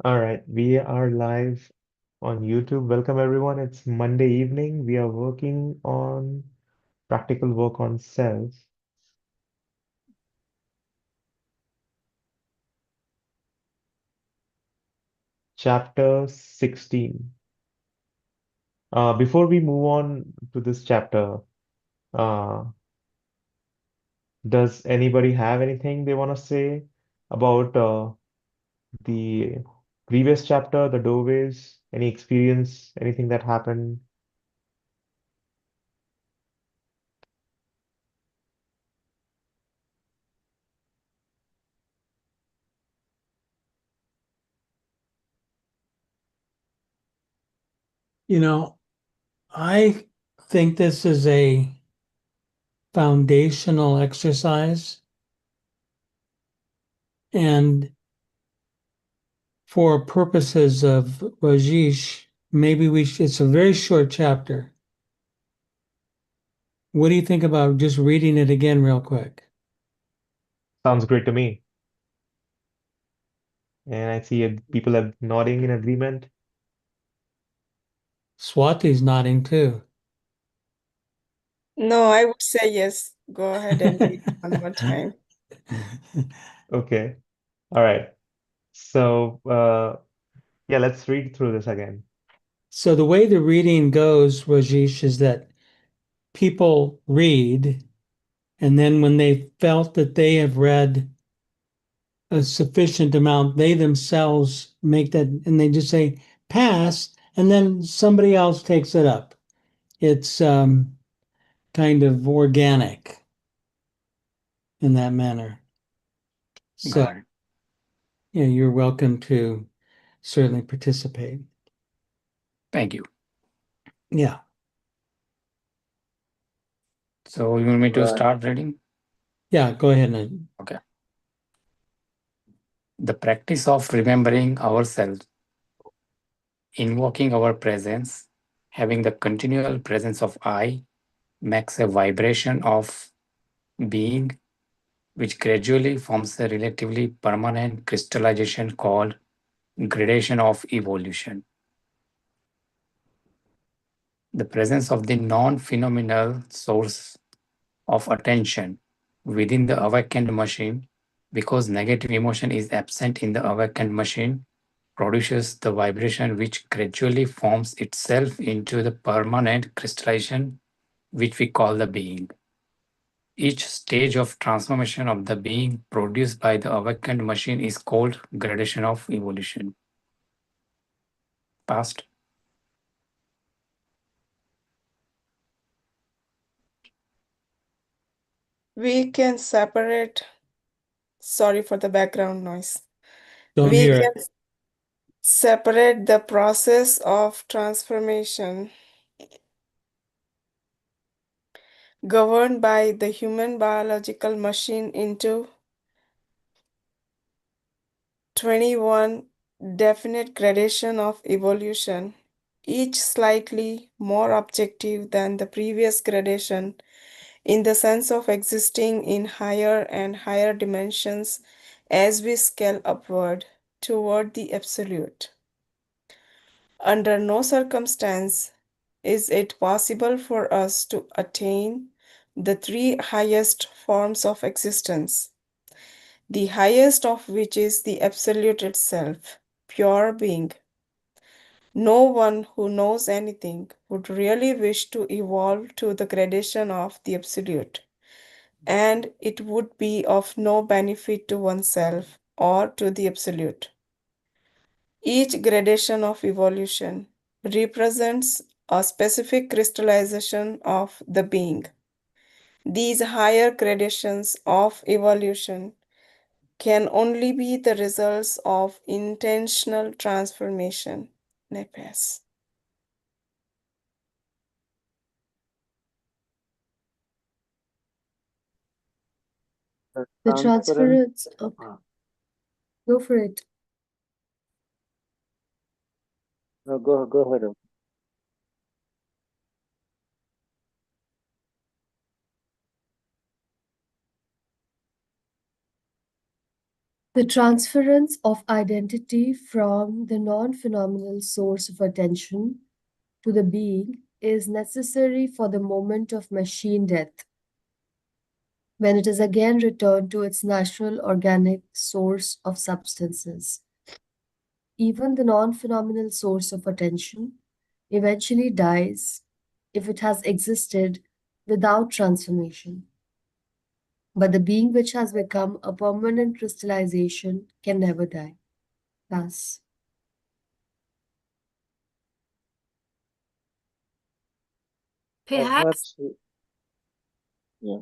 All right, we are live on YouTube. Welcome everyone. It's Monday evening. We are working on practical work on self, chapter 16. Before we move on to this chapter, uh, does anybody have anything they want to say about the previous chapter, the doorways? Any experience, anything that happened? You know, I think this is a foundational exercise. And for purposes of Rajesh, maybe it's a very short chapter. What do you think about just reading it again, real quick? Sounds great to me. And I see people are nodding in agreement. Swati's nodding too. No, I would say yes. Go ahead and read one more time. Okay. All right. So, yeah, let's read through this again. So the way the reading goes, Rajesh, is that people read, and then when they felt that they have read a sufficient amount, they themselves make that, and they just say pass, and then somebody else takes it up. It's kind of organic in that manner. So, Got it. yeah, you're welcome to certainly participate. Thank you. Yeah. So you want me to Right. start reading? Yeah, go ahead and Okay. The practice of remembering ourselves, invoking our presence, having the continual presence of I, makes a vibration of being which gradually forms a relatively permanent crystallization called gradation of evolution. The presence of the non phenomenal source of attention within the awakened machine, because negative emotion is absent in the awakened machine, produces the vibration which gradually forms itself into the permanent crystallization which we call the being. Each stage of transformation of the being produced by the awakened machine is called gradation of evolution. Past. We can separate, sorry for the background noise. don't We hear can it. separate the process of transformation governed by the human biological machine into 21 definite gradation of evolution, each slightly more objective than the previous gradation in the sense of existing in higher and higher dimensions as we scale upward toward the absolute. Under no circumstance is it possible for us to attain the three highest forms of existence, the highest of which is the absolute itself, pure being. No one who knows anything would really wish to evolve to the gradation of the absolute, and it would be of no benefit to oneself or to the absolute. Each gradation of evolution represents a specific crystallization of the being. These higher gradations of evolution can only be the results of intentional transformation. Nepes. The transference. Okay, go for it. No, go ahead. The transference of identity from the non-phenomenal source of attention to the being is necessary for the moment of machine death, when it is again returned to its natural organic source of substances. Even the non-phenomenal source of attention eventually dies if it has existed without transformation. But the being which has become a permanent crystallization can never die. Thus, Perhaps, yeah.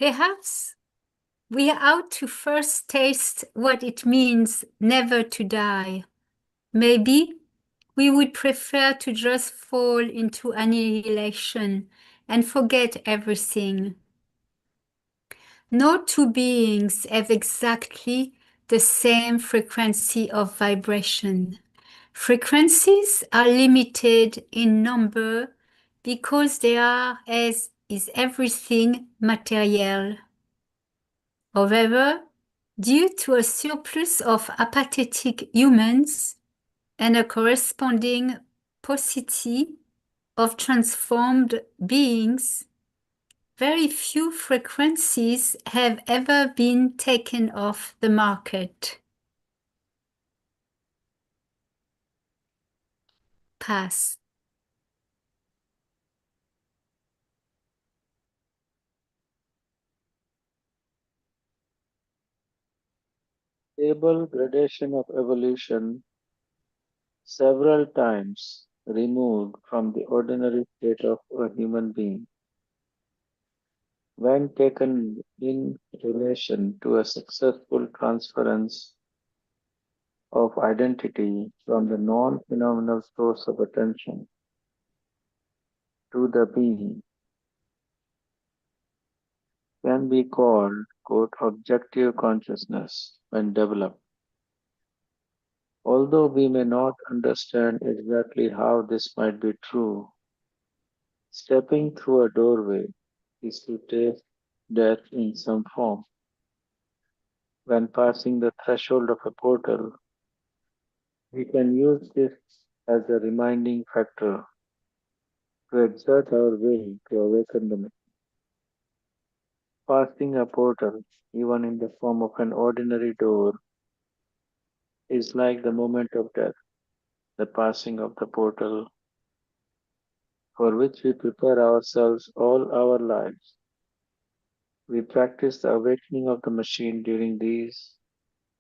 Perhaps we ought to first taste what it means never to die. Maybe we would prefer to just fall into annihilation and forget everything. No two beings have exactly the same frequency of vibration. Frequencies are limited in number because they are, as is everything, material. However, due to a surplus of apathetic humans and a corresponding paucity of transformed beings, very few frequencies have ever been taken off the market. Pass. Stable gradation of evolution several times removed from the ordinary state of a human being. When taken in relation to a successful transference of identity from the non-phenomenal source of attention to the being, can be called, quote, objective consciousness when developed. Although we may not understand exactly how this might be true, stepping through a doorway is to taste death in some form. When passing the threshold of a portal, we can use this as a reminding factor to exert our will to awaken the mind. Passing a portal, even in the form of an ordinary door, is like the moment of death, the passing of the portal for which we prepare ourselves all our lives. We practice the awakening of the machine during these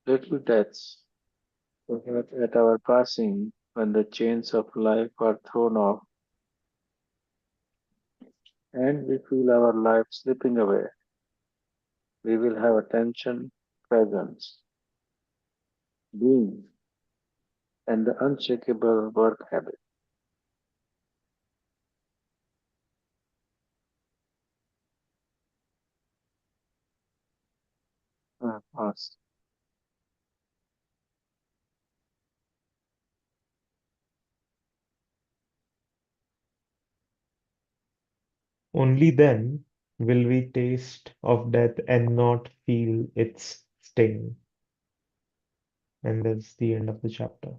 little deaths, so that at our passing, when the chains of life are thrown off and we feel our life slipping away, we will have attention, presence, being, and the unshakable work habit. Past. Only then will we taste of death and not feel its sting. And that's the end of the chapter.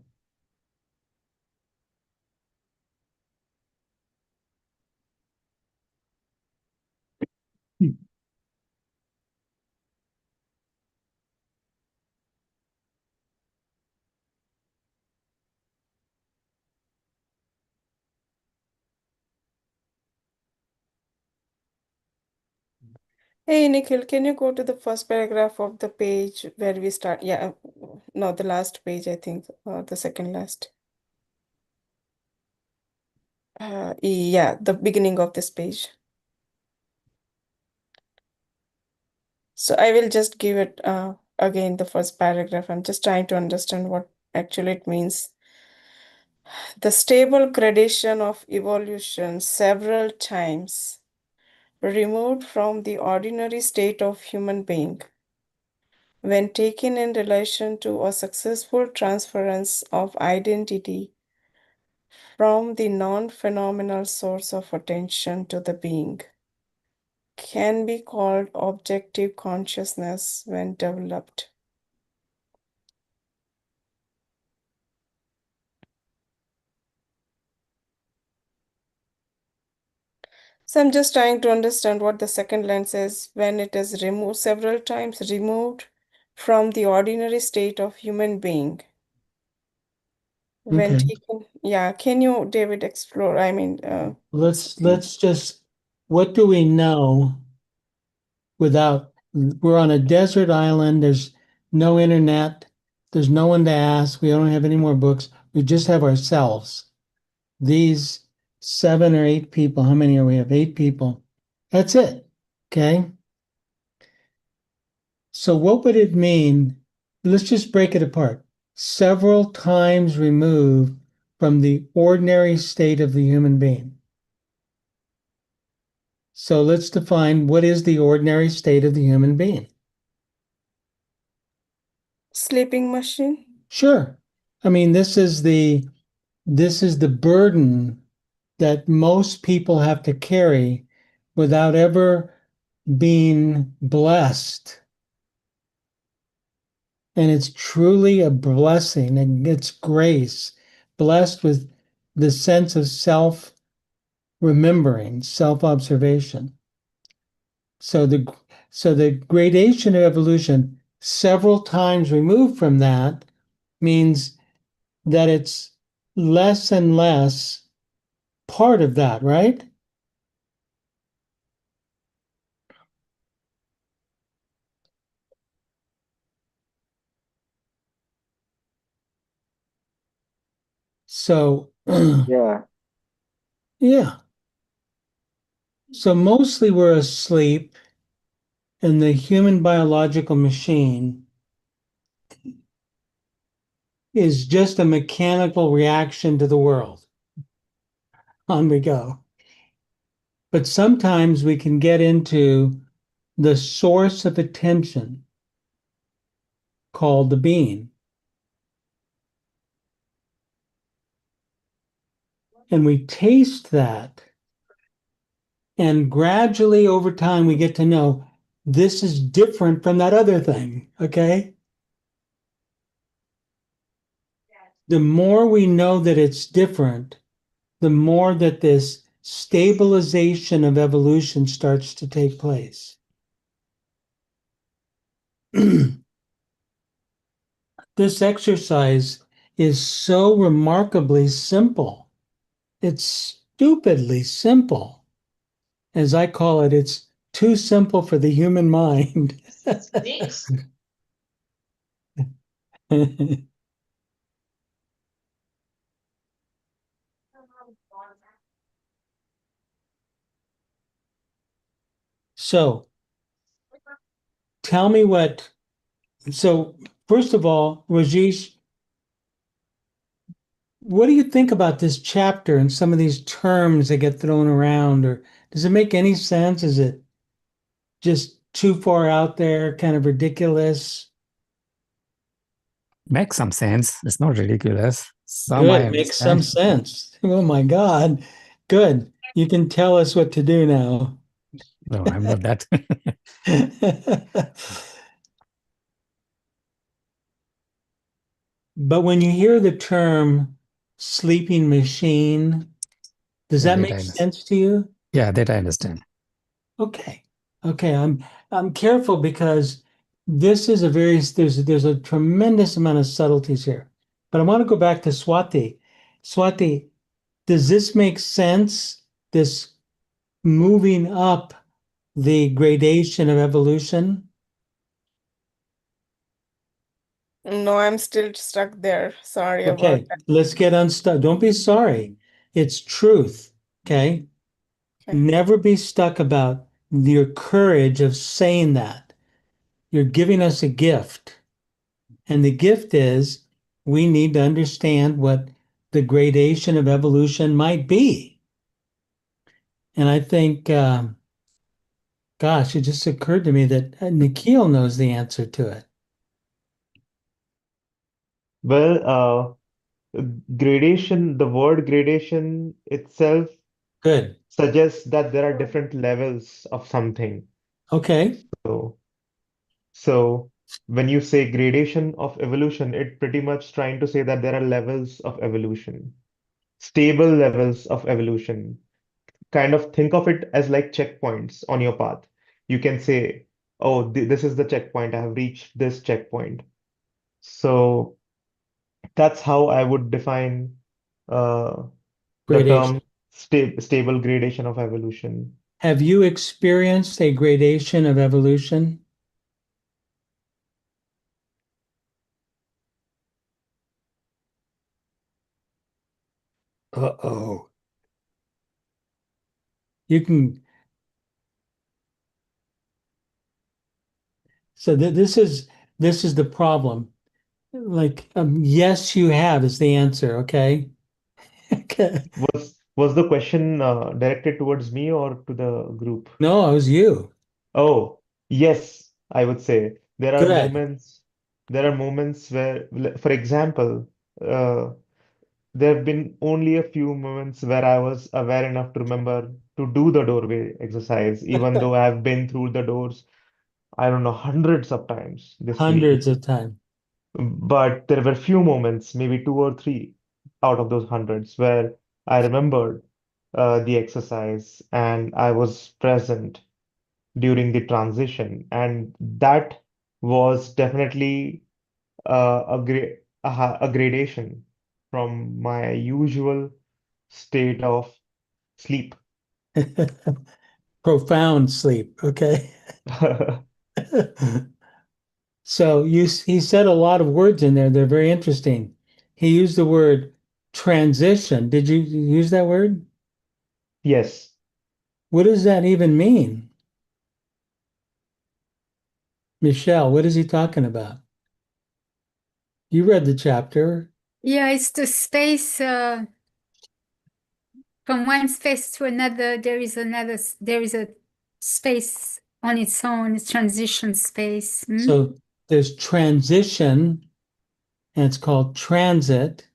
Hey, Nikhil, can you go to the first paragraph of the page where we start? Yeah, no, the last page, I think, the second last. Yeah, the beginning of this page. So I will just give it again the first paragraph. I'm just trying to understand what actually it means. The stable gradation of evolution several times removed from the ordinary state of human being, when taken in relation to a successful transference of identity from the non-phenomenal source of attention to the being. can be called objective consciousness when developed. So I'm just trying to understand what the second line says when it is removed several times, removed from the ordinary state of human being. When Okay. taken, yeah, can you, David, explore? I mean, Let's just, what do we know without, we're on a desert island, there's no internet, there's no one to ask, we don't have any more books, we just have ourselves. These 7 or 8 people, how many are we have? 8 people. That's it. Okay. So what would it mean? Let's just break it apart. Several times removed from the ordinary state of the human being. So let's define what is the ordinary state of the human being. sleeping machine. Sure. I mean, this is the burden that most people have to carry without ever being blessed. And it's truly a blessing and it's grace, blessed with the sense of self remembering, self observation. So the gradation of evolution, several times removed from that, means that it's less and less part of that, right? So, Yeah, yeah. So mostly we're asleep, and the human biological machine is just a mechanical reaction to the world. On we go. But sometimes we can get into the source of attention called the being. And we taste that. And gradually over time, we get to know this is different from that other thing. Okay. The more we know that it's different, the more that this stabilization of evolution starts to take place. This exercise is so remarkably simple. It's stupidly simple. As I call it, it's too simple for the human mind. So tell me so first of all, Rajesh, what do you think about this chapter and some of these terms that get thrown around? Or does it make any sense? Is it just too far out there, kind of ridiculous? Makes some sense. It's not ridiculous. Some I Good, makes some understand. sense. Oh my God. Good. You can tell us what to do now. No, I'm not that. But when you hear the term sleeping machine, does Yeah, that that make I understand. sense to you? Yeah, that I understand. Okay. Okay, I'm careful because this is there's a tremendous amount of subtleties here. But I want to go back to Swati. Swati, does this make sense? This moving up the gradation of evolution? No, I'm still stuck there. Sorry about Okay, let's get unstuck. Don't be sorry. It's truth. Okay. that. Never be stuck about your courage of saying that. You're giving us a gift. And the gift is we need to understand what the gradation of evolution might be. And I think, gosh, it just occurred to me that Nikhil knows the answer to it. Well, gradation, the word gradation itself Good. suggests that there are different levels of something. Okay. So, so when you say gradation of evolution, it pretty much trying to say that there are levels of evolution, stable levels of evolution. Kind of think of it as like checkpoints on your path. You can say, oh, this is the checkpoint. I have reached this checkpoint. So that's how I would define uh, the Gradation. term stable gradation of evolution. Have you experienced a gradation of evolution? Uh-oh. You can, so this is the problem. Like, yes, you have is the answer, okay? Okay. Was the question directed towards me or to the group? No, it was you. Oh, yes, I would say Good. there are moments where, for example, uh, there have been only a few moments where I was aware enough to remember to do the doorway exercise, even though I've been through the doors, I don't know, hundreds of times this week. Hundreds of times. But there were few moments, maybe two or three out of those hundreds, where I remembered the exercise and I was present during the transition, and that was definitely a gradation from my usual state of sleep. Profound sleep, okay? So he said a lot of words in there. They're very interesting. He used the word transition. Did you use that word? Yes. What does that even mean? Michelle, what is he talking about? You read the chapter. Yeah, it's the space from one space to another. There is a space on its own, it's transition space. So there's transition, and it's called transit.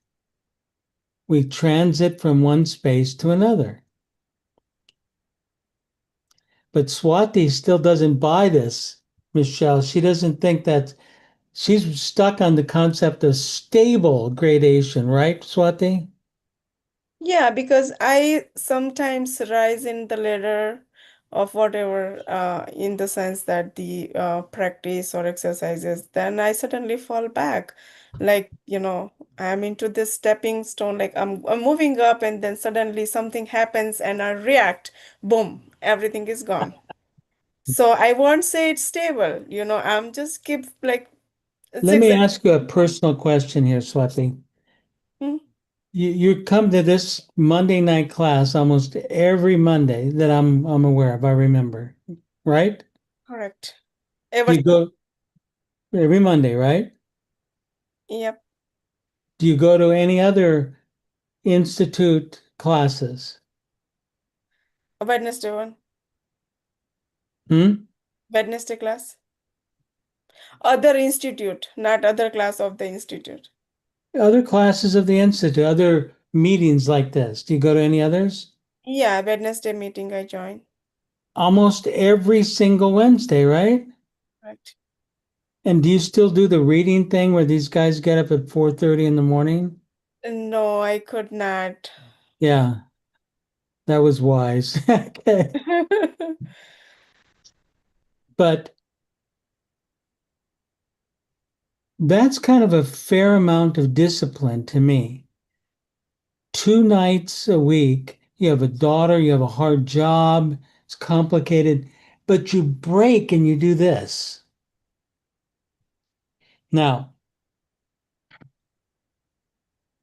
We transit from one space to another. But Swati still doesn't buy this, Michelle. She doesn't think that she's stuck on the concept of stable gradation, right, Swati? Yeah, because I sometimes rise in the ladder of whatever, in the sense that the practice or exercises, then I suddenly fall back. Like, I'm into this stepping stone, like I'm moving up, and then suddenly something happens and I react, boom, everything is gone. So I won't say it's stable, I'm just keep like Let me zigzag. ask you a personal question here, Swati. Hmm, You come to this Monday night class almost every Monday that I'm aware of, I remember, right? correct. Ever, You go every Monday, right? yep, Do you go to any other institute classes? Wednesday one, Hmm? Wednesday class. Other institute, not other class of the institute. Other classes of the institute, other meetings like this. Do you go to any others? Yeah, Wednesday meeting I join. Almost every single Wednesday, right? Right. And do you still do the reading thing where these guys get up at 4:30 in the morning? No, I could not. Yeah, that was wise. Okay. But that's kind of a fair amount of discipline to me. 2 nights a week, you have a daughter, you have a hard job, it's complicated, but you break and you do this. Now,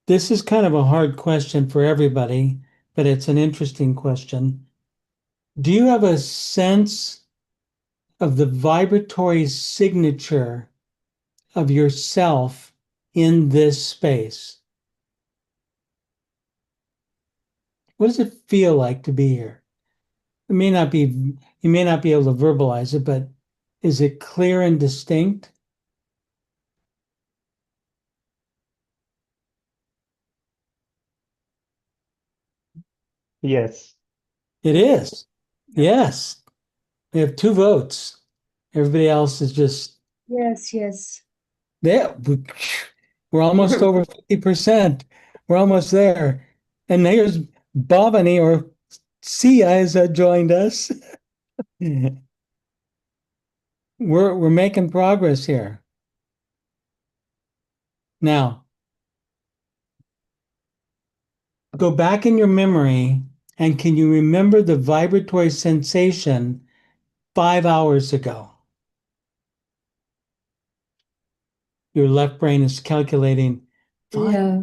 this is kind of a hard question for everybody, but it's an interesting question. Do you have a sense of the vibratory signature of yourself in this space? What does it feel like to be here? It may not be, you may not be able to verbalize it, but is it clear and distinct? Yes. It is. Yes. We have 2 votes. Everybody else is just Yes. there. We're almost over 50%. We're almost there. And here's Bhavani or Sia has joined us. We're making progress here. Now, go back in your memory and can you remember the vibratory sensation 5 hours ago? Your left brain is calculating 5. Yeah.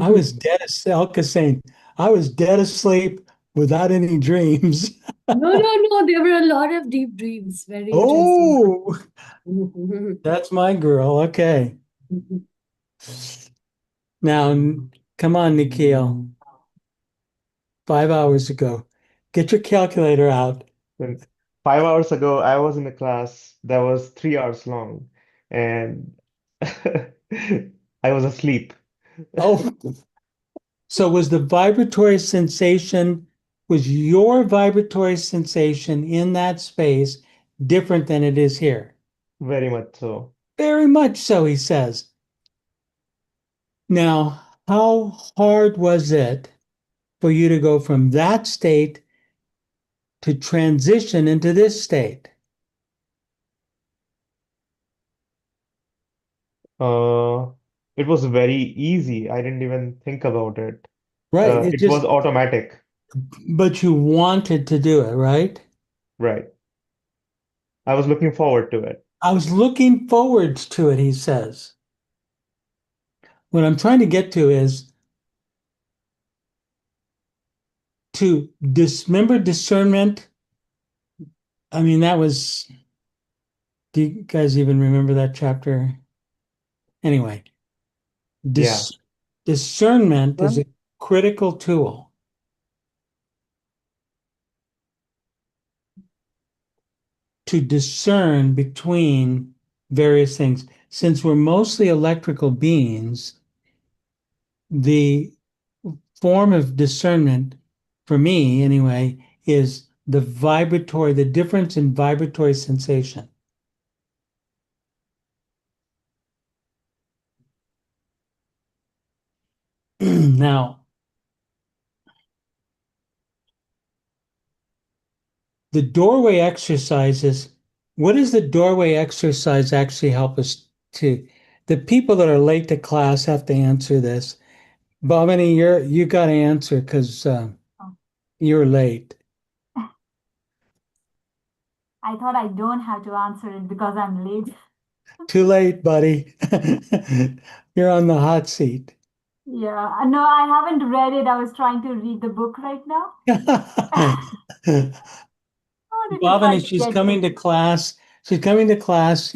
I was dead asleep. Elka's saying, I was dead asleep without any dreams. No. There were a lot of deep dreams. Very interesting. Oh, that's my girl. Okay. Now, come on, Nikhil. 5 hours ago. Get your calculator out. Then 5 hours ago, I was in a class that was 3 hours long, and I was asleep. Oh, so was the vibratory sensation, was your vibratory sensation in that space different than it is here? Very much so. Very much so, he says. Now, how hard was it for you to go from that state to transition into this state? Uh, it was very easy. I didn't even think about it. Right. It It was just, automatic. but you wanted to do it, right? Right. I was looking forward to it. I was looking forward to it, he says. What I'm trying to get to is to dismember discernment. I mean, that was, do you guys even remember that chapter? Anyway, Yeah. discernment is a critical tool. To discern between various things. Since we're mostly electrical beings, the form of discernment, for me anyway, is the difference in vibratory sensation. Now, the doorway exercises, what does the doorway exercise actually help us to? The people that are late to class have to answer this. Bhavani, you got to answer because you're late. I thought I don't have to answer it because I'm late. Too late, buddy. You're on the hot seat. Yeah, no, I haven't read it. I was trying to read the book right now. I wanted to try Bhavani, to she's get coming it. to class. She's coming to class.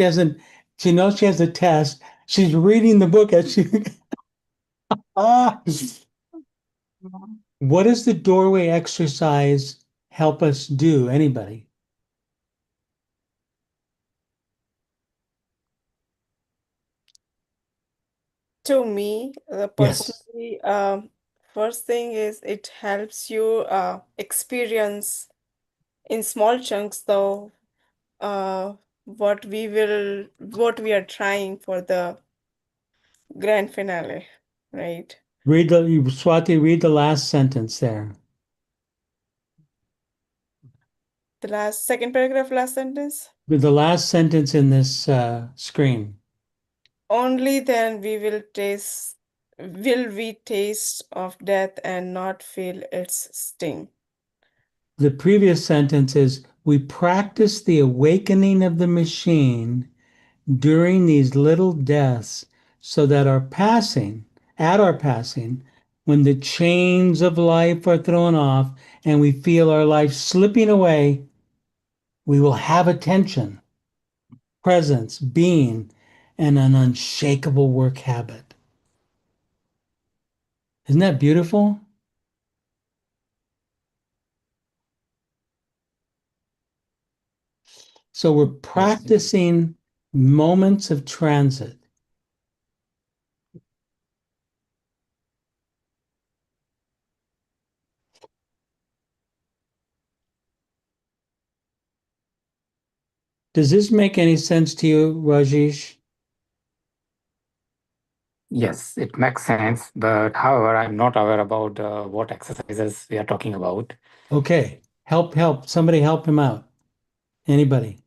She knows she has a test. She's reading the book as she. Ah. Yeah. What does the doorway exercise help us do? Anybody? To me, Yes. personally, first thing is it helps you experience in small chunks, though, what we are trying for the grand finale, right? Swati, read the last sentence there. The second paragraph, last sentence. With the last sentence in this screen. Only then will we taste of death and not feel its sting. The previous sentence is, we practice the awakening of the machine during these little deaths so that at our passing, when the chains of life are thrown off and we feel our life slipping away, we will have attention, presence, being, and an unshakable work habit. Isn't that beautiful? So we're practicing moments of transit. Does this make any sense to you, Rajesh? Yes, it makes sense. But however, I'm not aware about what exercises we are talking about. Okay. Help. Somebody help him out. Anybody?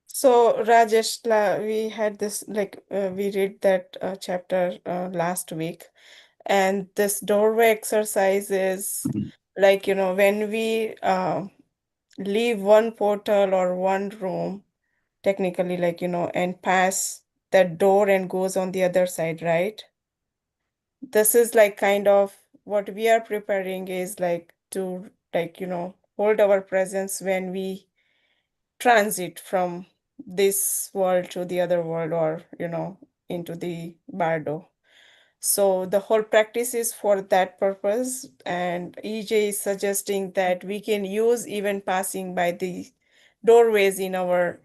So Rajesh, we had this we read that chapter last week, and this doorway exercise is like, when we leave one portal or one room, technically, and pass that door and goes on the other side, right? This is like kind of what we are preparing is like to hold our presence when we transit from this world to the other world, or into the bardo. So the whole practice is for that purpose, and EJ is suggesting that we can use even passing by the doorways in our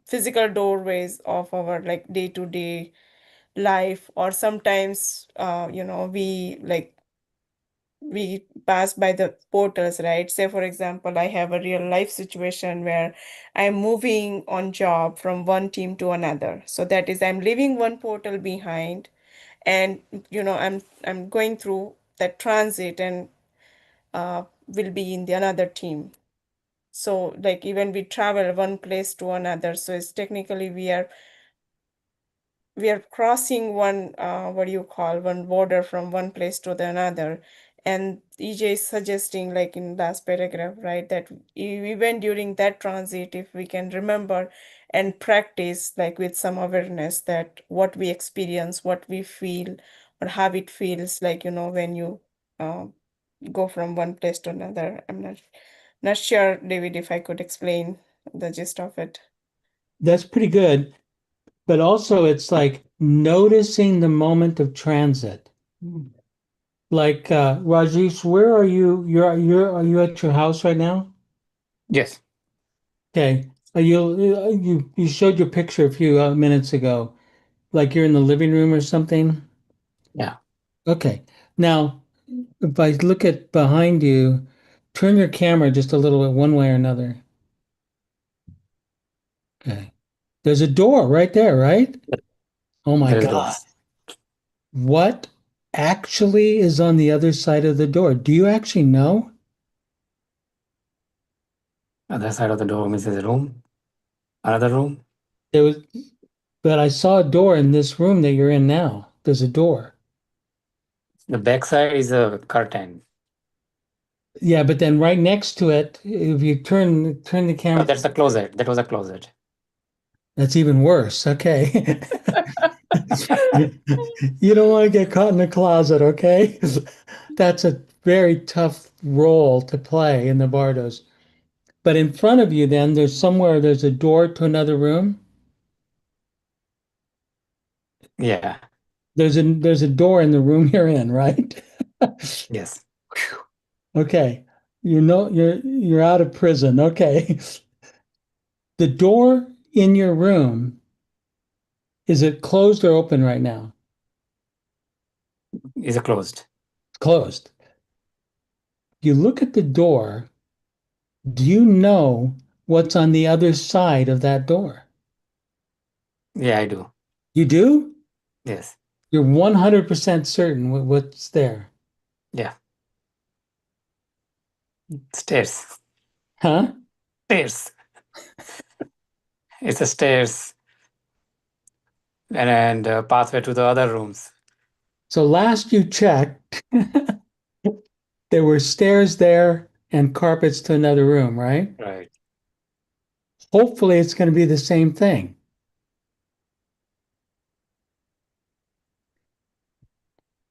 physical doorways of our like day-to-day life, or sometimes we pass by the portals, right? Say, for example, I have a real life situation where I'm moving on job from one team to another. So that is, I'm leaving one portal behind, and I'm going through that transit, and will be in the another team. So like even we travel one place to another. So it's technically we are crossing one what do you call, one border from one place to the another. And EJ is suggesting, like in last paragraph, right, that even during that transit, if we can remember and practice like with some awareness that what we experience, what we feel, or how it feels like, when you go from one place to another. I'm not sure, David, if I could explain the gist of it. That's pretty good. But also it's like noticing the moment of transit. Like Rajesh, where are you? Are you at your house right now? Yes, Okay. You showed your picture a few minutes ago, like you're in the living room or something. yeah, Okay. Now, if I look at behind you, turn your camera just a little bit one way or another. Okay. There's a door right there, right? Oh my there is door. God. What actually is on the other side of the door? Do you actually know? Other side of the door means a room, another room. There was, but I saw a door in this room that you're in now. There's a door. The back side is a curtain. Yeah, but then right next to it, if you turn the Oh, camera, that's a closet. That was a closet. that's even worse. Okay. You don't want to get caught in a closet, okay? That's a very tough role to play in the Bardos. But in front of you, then there's a door to another room. Yeah, There's a door in the room you're in, right? yes. Okay. You're out of prison. Okay. The door in your room, is it closed or open right now? Is a closed. It's closed. You look at the door, do you know what's on the other side of that door? Yeah, I do. You do? Yes. You're 100% certain what's there. Yeah. Stairs. Huh? Stairs. It's a stairs and pathway to the other rooms. So last you checked, there were stairs there and carpets to another room, right? Right. Hopefully it's going to be the same thing.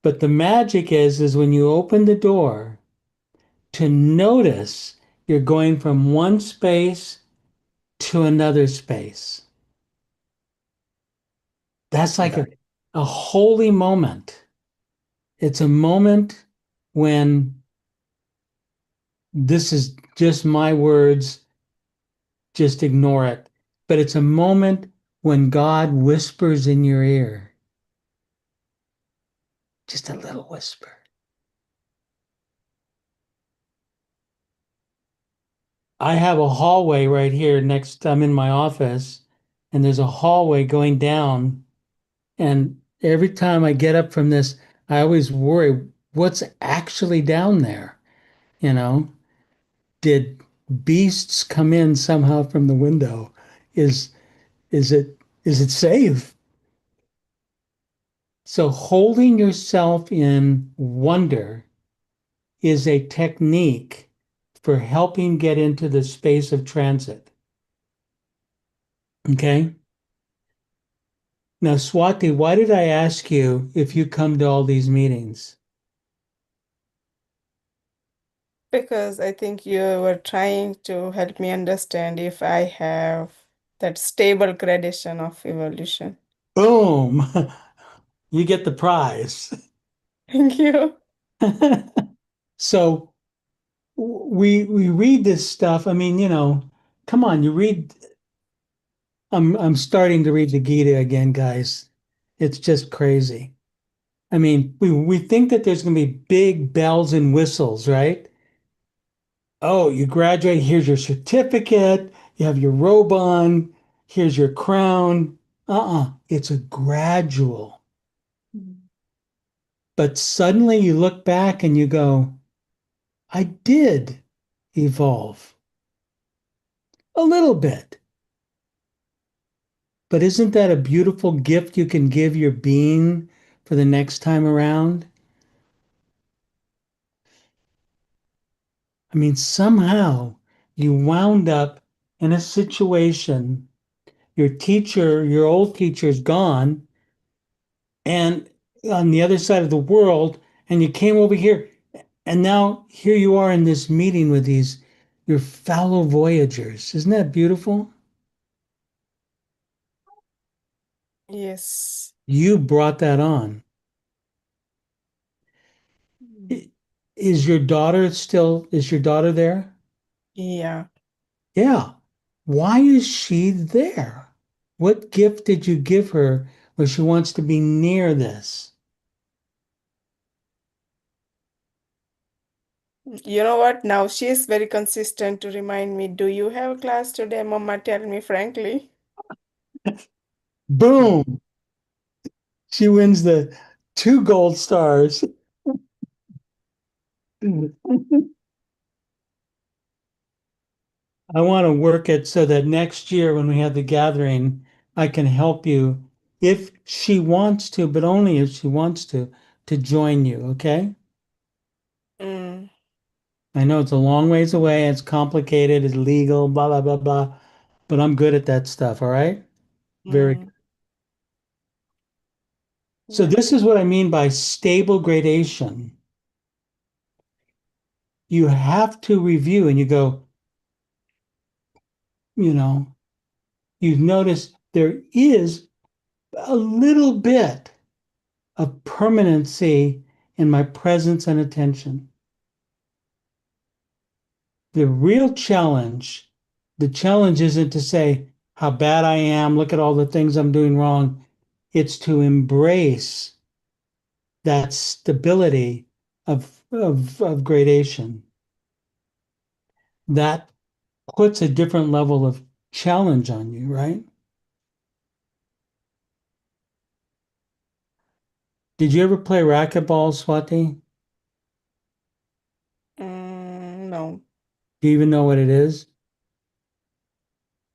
But the magic is when you open the door to notice you're going from one space to another space. That's like Right. a holy moment. It's a moment when this is just my words, just ignore it. But it's a moment when God whispers in your ear, just a little whisper. I have a hallway right here next. I'm in my office, and there's a hallway going down. And every time I get up from this, I always worry what's actually down there. You know, did beasts come in somehow from the window? Is is it is it safe? So holding yourself in wonder is a technique for helping get into the space of transit. Okay? Now, Swati, why did I ask you if you come to all these meetings? Because I think you were trying to help me understand if I have that stable gradation of evolution. Boom! You get the prize. Thank you. So we read this stuff. I mean, come on, you read. I'm starting to read the Gita again, guys. It's just crazy. I mean, we think that there's going to be big bells and whistles, right? Oh, you graduate, here's your certificate, you have your robe on, here's your crown. It's a gradual. But suddenly you look back and you go, I did evolve a little bit. But isn't that a beautiful gift you can give your being for the next time around? I mean, somehow you wound up in a situation, your teacher, your old teacher's gone, and on the other side of the world, and you came over here, and now here you are in this meeting with these your fellow voyagers. Isn't that beautiful? Yes. You brought that on. Is your daughter there? Yeah. Yeah. Why is she there? What gift did you give her where she wants to be near this? You know what? Now she is very consistent to remind me, do you have class today, Mama? Tell me frankly. Boom! She wins the 2 gold stars. I want to work it so that next year when we have the gathering, I can help you if she wants to, but only if she wants to join you, okay? Mm, I know it's a long ways away, it's complicated, it's legal, blah, blah, blah, blah, but I'm good at that stuff, all right? Very good. mm, So yeah. this is what I mean by stable gradation. You have to review and you go, you know, you've noticed there is a little bit of permanency in my presence and attention. The real challenge, the challenge isn't to say how bad I am, look at all the things I'm doing wrong. It's to embrace that stability of gradation. That puts a different level of challenge on you, right? Did you ever play racquetball, Swati? No, Do you even know what it is?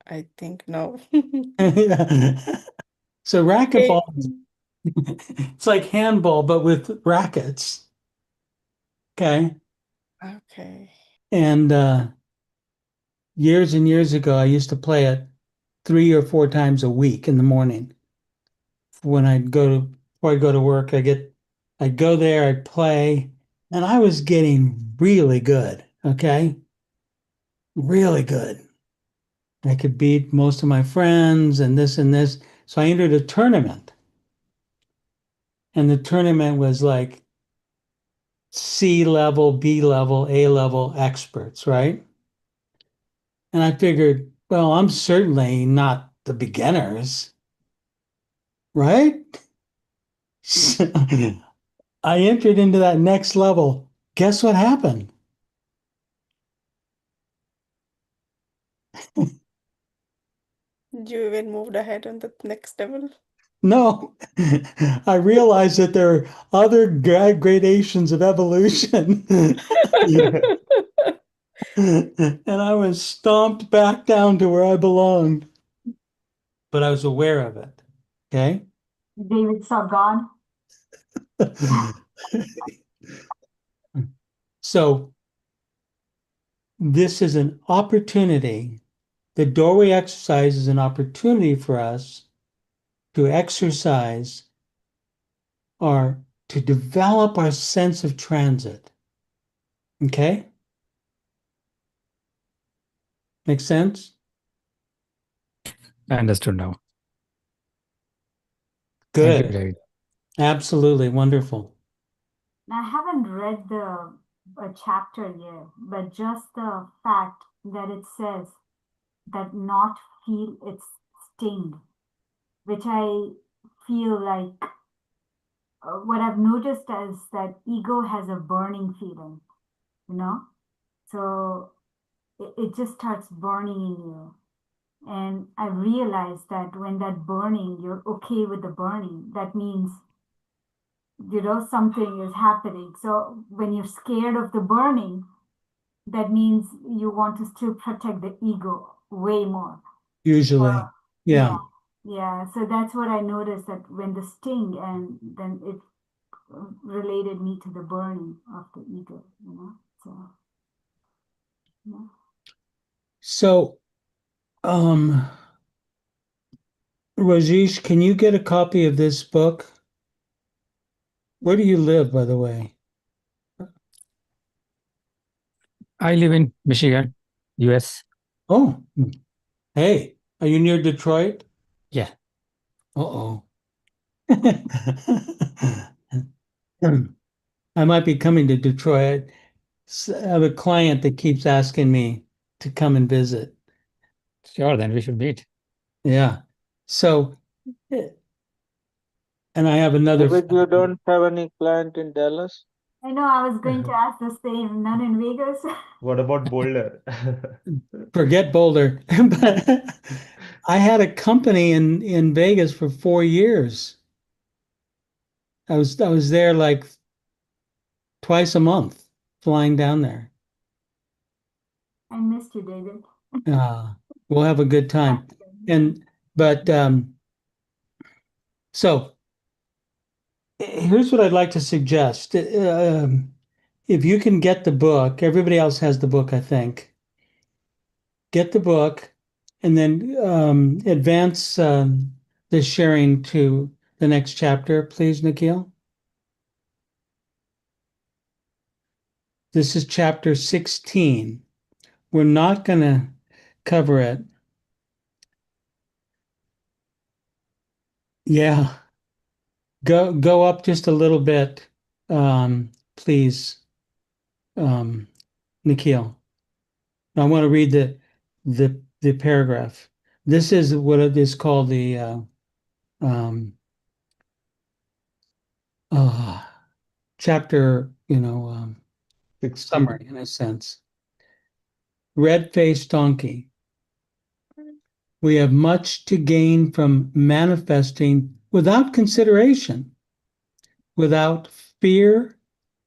I think no. Yeah. So Okay. racquetball, it's like handball, but with rackets. Okay. Okay. And years and years ago, I used to play it 3 or 4 times a week in the morning. When before I go to work, I'd go there, I'd play, and I was getting really good. Okay. Really good. I could beat most of my friends and this and this. So I entered a tournament, and the tournament was like C level, B level, A level experts, right? And I figured, well, I'm certainly not the beginners, right? So I entered into that next level. Guess what happened? You even moved ahead on the next level. No, I realized that there are other gradations of evolution. And I was stomped back down to where I belonged. But I was aware of it. Okay. David saw God. So this is an opportunity. The doorway exercise is an opportunity for us to exercise to develop our sense of transit. Okay? Make sense? I understood now. Thank you, Good. David. Absolutely wonderful. I haven't read the chapter yet, but just the fact that it says that not feel its sting, which I feel like what I've noticed is that ego has a burning feeling, you know? So it just starts burning in you. And I realized that when that burning, you're okay with the burning, that means, something is happening. So when you're scared of the burning, that means you want to still protect the ego way more. Usually. Yeah. Yeah. So that's what I noticed, that when the sting, and then it related me to the burning of the ego, So, yeah. So, Rajesh, can you get a copy of this book? Where do you live, by the way? I live in Michigan, US. Oh, hey, are you near Detroit? Yeah. Uh-oh. I might be coming to Detroit. I have a client that keeps asking me to come and visit. Sure, then we should meet. Yeah. So, and I have another. David, you don't have any client in Dallas? I know I was going to ask the same, none in Vegas. What about Boulder? Forget Boulder. But I had a company in Vegas for 4 years. I was there like twice a month, flying down there. I missed you, David. We'll have a good time. But so here's what I'd like to suggest. If you can get the book, everybody else has the book, I think. Get the book and then advance the sharing to the next chapter, please, Nikhil. This is chapter 16. We're not going to cover it. Yeah. Go up just a little bit, please, Nikhil. I want to read the paragraph. This is what it is called the um, chapter, 16. summary in a sense. Red-faced donkey. We have much to gain from manifesting without consideration, without fear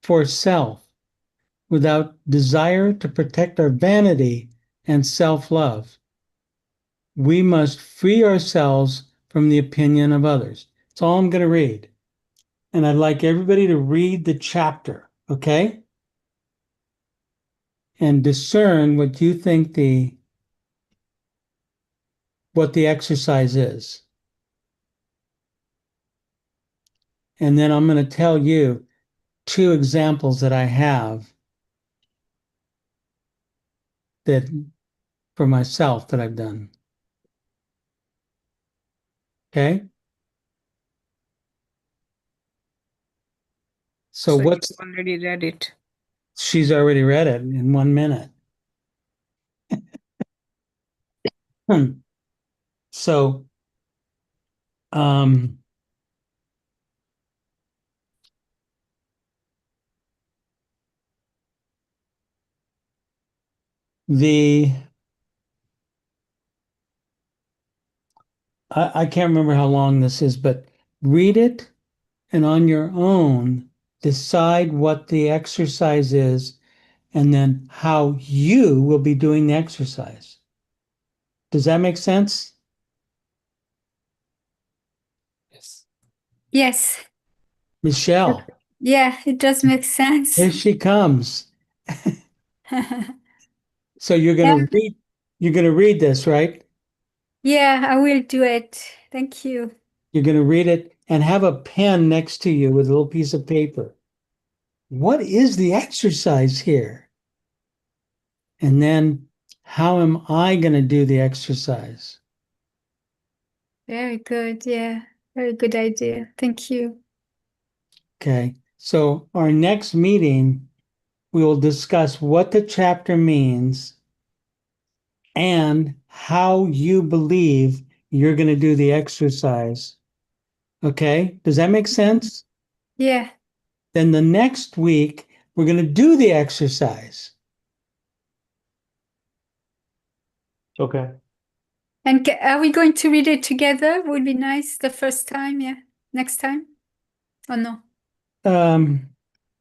for self, without desire to protect our vanity and self-love. We must free ourselves from the opinion of others. That's all I'm going to read. And I'd like everybody to read the chapter, okay? And discern what you think what the exercise is. And then I'm going to tell you 2 examples that I have that for myself that I've done. Okay? So you what's already read it. she's already read it in 1 minute. So um the I can't remember how long this is, but read it and on your own decide what the exercise is and then how you will be doing the exercise. Does that make sense? Yes. Yes. Michelle, Yeah, it does make sense. here she comes. So you're Yeah. gonna read this, right? Yeah, I will do it. Thank you. You're gonna read it and have a pen next to you with a little piece of paper. What is the exercise here? And then how am I gonna do the exercise? Very good. Yeah, very good idea. Thank you. Okay. So our next meeting, we will discuss what the chapter means and how you believe you're going to do the exercise. Okay. Does that make sense? Yeah. Then the next week, we're going to do the exercise. Okay. And are we going to read it together? Would be nice the first time. Yeah. Next time? Oh, no.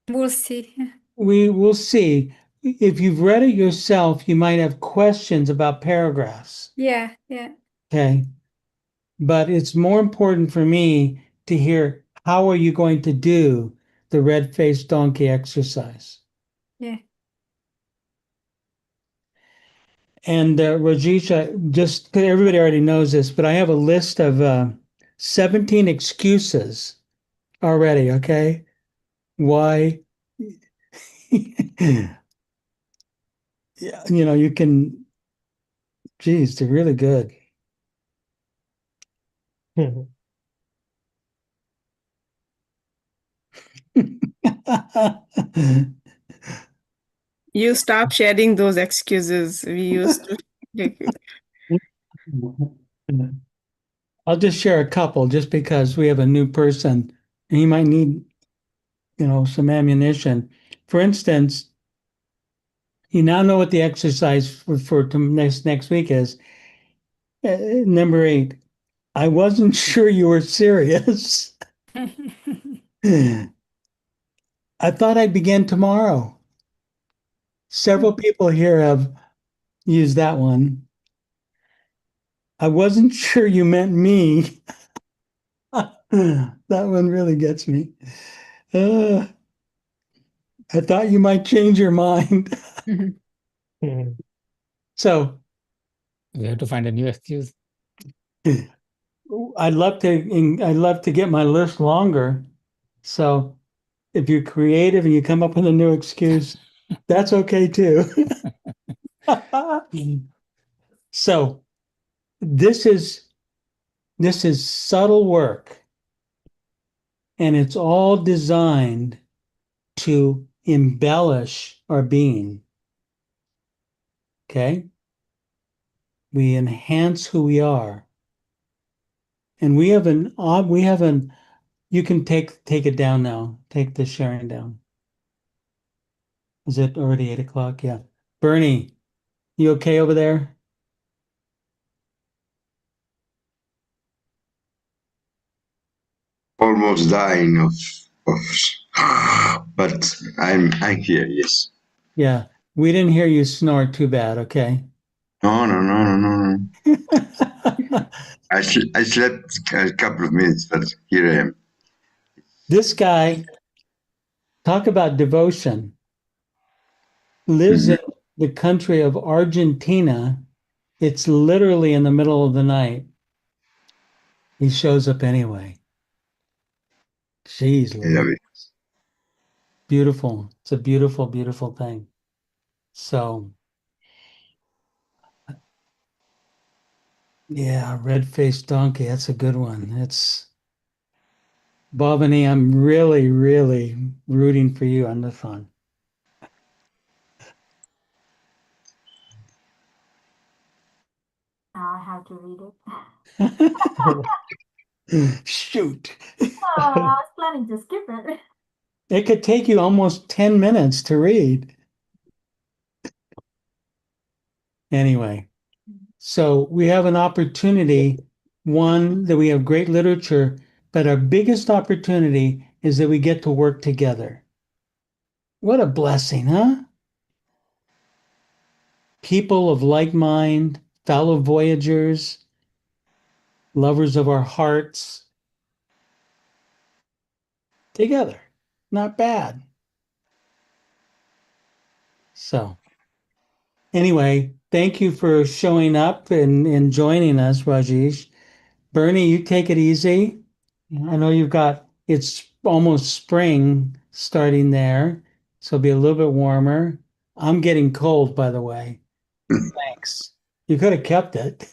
We'll see. Yeah. We will see. If you've read it yourself, you might have questions about paragraphs. Yeah. Yeah. Okay. But it's more important for me to hear how are you going to do the red-faced donkey exercise? Yeah. And Rajesh, just 'cause everybody already knows this, but I have a list of 17 excuses already, okay? Why? Yeah, you can, geez, they're really good. You stop sharing those excuses we used to take. I'll just share a couple just because we have a new person and he might need, some ammunition. For instance, you now know what the exercise for next week is. Number 8, I wasn't sure you were serious. I thought I'd begin tomorrow. Several people here have used that one. I wasn't sure you meant me. That one really gets me. I thought you might change your mind. So We have to find a new excuse. I'd love to get my list longer. So if you're creative and you come up with a new excuse, that's okay too. So this is subtle work, and it's all designed to embellish our being. Okay? We enhance who we are. And we have you can take it down now. Take the sharing down. Is it already 8 o'clock? Yeah. Bernie, you okay over there? Almost dying of but I'm here, yes. Yeah. We didn't hear you snore too bad, okay? No. I slept a couple of minutes, but here I am. This guy, talk about devotion, lives in the country of Argentina. It's literally in the middle of the night. He shows up anyway. Jeez, I love it. beautiful. It's a beautiful, beautiful thing. So, yeah, red-faced donkey. That's a good one. It's Bhavani, I'm really, really rooting for you on this one. Now I have to read it. Shoot. Oh, I was planning to skip it. It could take you almost 10 minutes to read. Anyway, so we have an opportunity One, that we have great literature, but our biggest opportunity is that we get to work together. What a blessing, huh? People of like mind, fellow voyagers, lovers of our hearts, together. Not bad. So, anyway, thank you for showing up and joining us, Rajesh. Bernie, you take it easy. I know it's almost spring starting there, so it'll be a little bit warmer. I'm getting cold, by the way. Thanks. You could have kept it.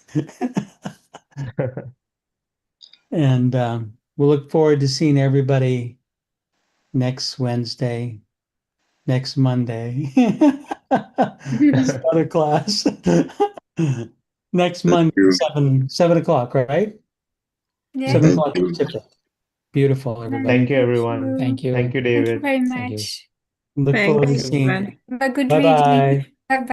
And we'll look forward to seeing everybody next Wednesday, next Monday. Other class. Next Monday, you. 7 o'clock, right? Yeah. 7 o'clock you. Pacific. Beautiful, everybody. Thank you, everyone. Thank you. Thank you, Thank you David. very Thank you. much. Look Thank forward to you, seeing everyone. you. Have a good Bye reading. bye. Bye bye.